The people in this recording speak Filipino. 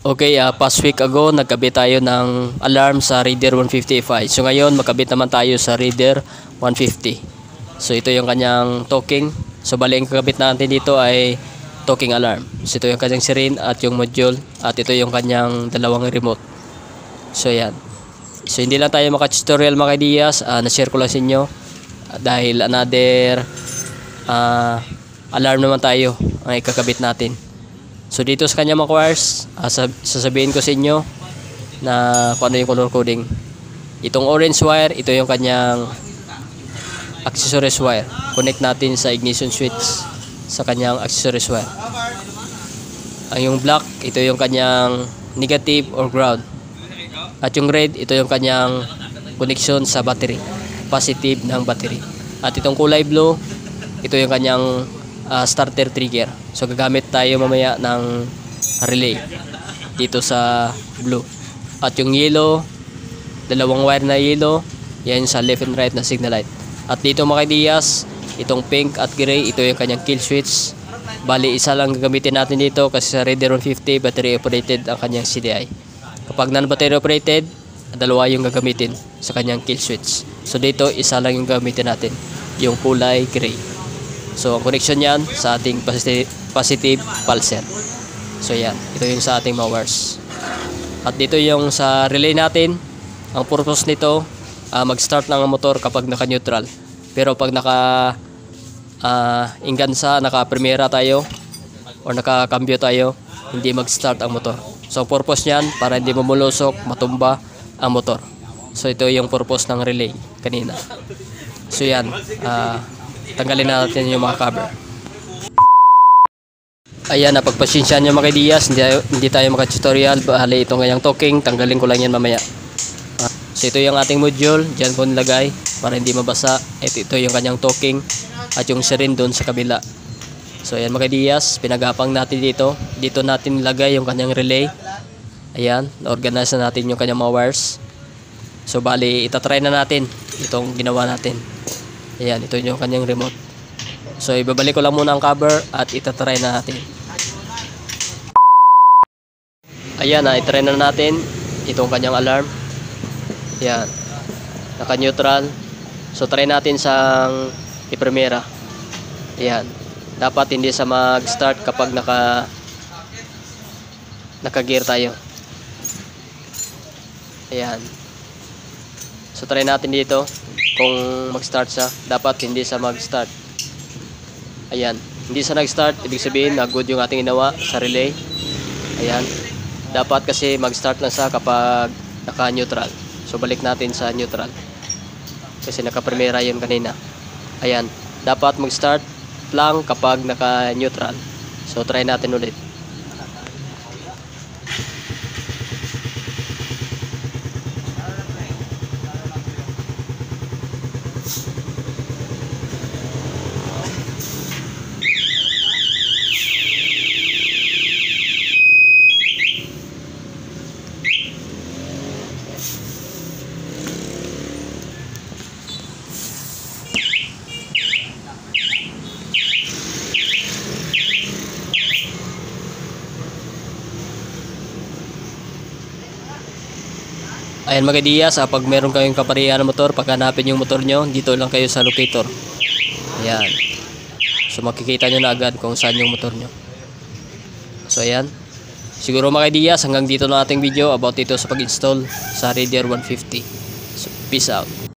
Okay, past week ago, nagkabit tayo ng alarm sa Reader 150 So ngayon, magkabit naman tayo sa Reader 150. So ito yung kanyang talking. So bali ang kakabit natin dito ay talking alarm. So ito yung kanyang siren at yung module. At ito yung kanyang dalawang remote. So yan. So hindi lang tayo maka-tutorial mga ideas. Na-share ko lang sa inyo. Dahil another alarm naman tayo ang ikakabit natin. So dito sa kanya mga wires, sasabihin ko sa inyo na kung ano yung color coding. Itong orange wire, ito yung kanyang accessories wire. Connect natin sa ignition switch sa kanyang accessories wire. Ang yung black, ito yung kanyang negative or ground. At yung red, ito yung kanyang connection sa battery, positive ng battery. At itong kulay blue, ito yung kanyang starter trigger. So gagamit tayo mamaya ng relay dito sa blue. At yung yellow, dalawang wire na yellow, yan sa left and right na signal light. At dito mga ideas, itong pink at gray, ito yung kanyang kill switch. Bali isa lang gagamitin natin dito kasi sa Reader 150 battery operated ang kanyang CDI. Kapag non-battery operated, dalawa yung gagamitin sa kanyang kill switch. So dito isa lang yung gagamitin natin, yung kulay gray. So ang connection yan sa ating positive pulser. So yan, ito yung sa ating mga wires. At dito yung sa relay natin. Ang purpose nito, mag-start ng motor kapag naka-neutral. Pero pag naka-ingansa, naka-primera tayo or naka-cambio tayo, hindi mag-start ang motor. So ang purpose niyan, para hindi mumulusok, matumba ang motor. So ito yung purpose ng relay kanina. So yan, tanggalin natin yung mga cover. Ayan, napagpasensya nyo mga ideas, hindi tayo maka-tutorial. Bali ito ngayong talking, tanggalin ko lang yan mamaya. So ito yung ating module, dyan po nilagay para hindi mabasa. Ito yung kanyang talking at yung siren doon sa kabila. So ayan mga ideas, pinagapang natin dito. Dito natin nilagay yung kanyang relay. Ayan, na-organize na natin yung kanyang mga wires. So bali, itatry na natin itong ginawa natin. Ayan, ito yung kanyang remote. So ibabalik ko lang muna ang cover at itatry na natin. Ayan, itry na natin itong kanyang alarm. Ayan, naka-neutral. So try natin sa i-primera. Ayan, dapat hindi sa mag-start kapag naka-gear tayo. Ayan. So try natin dito kung mag-start siya. Dapat hindi sa mag-start. Ayan, hindi sa nag-start, ibig sabihin na good yung ating ginawa sa relay. Ayan, dapat kasi mag-start lang siya kapag naka-neutral. So balik natin sa neutral kasi naka-primera yun kanina. Ayan, dapat mag-start lang kapag naka-neutral. So try natin ulit. Ayan mga ideas, pag meron kayong kaparihan ng motor, pag hanapin yung motor nyo, dito lang kayo sa locator. Ayan. So makikita nyo na agad kung saan yung motor nyo. So ayan. Siguro mga ideas, hanggang dito na ating video about dito sa pag-install sa Reader 150. So peace out.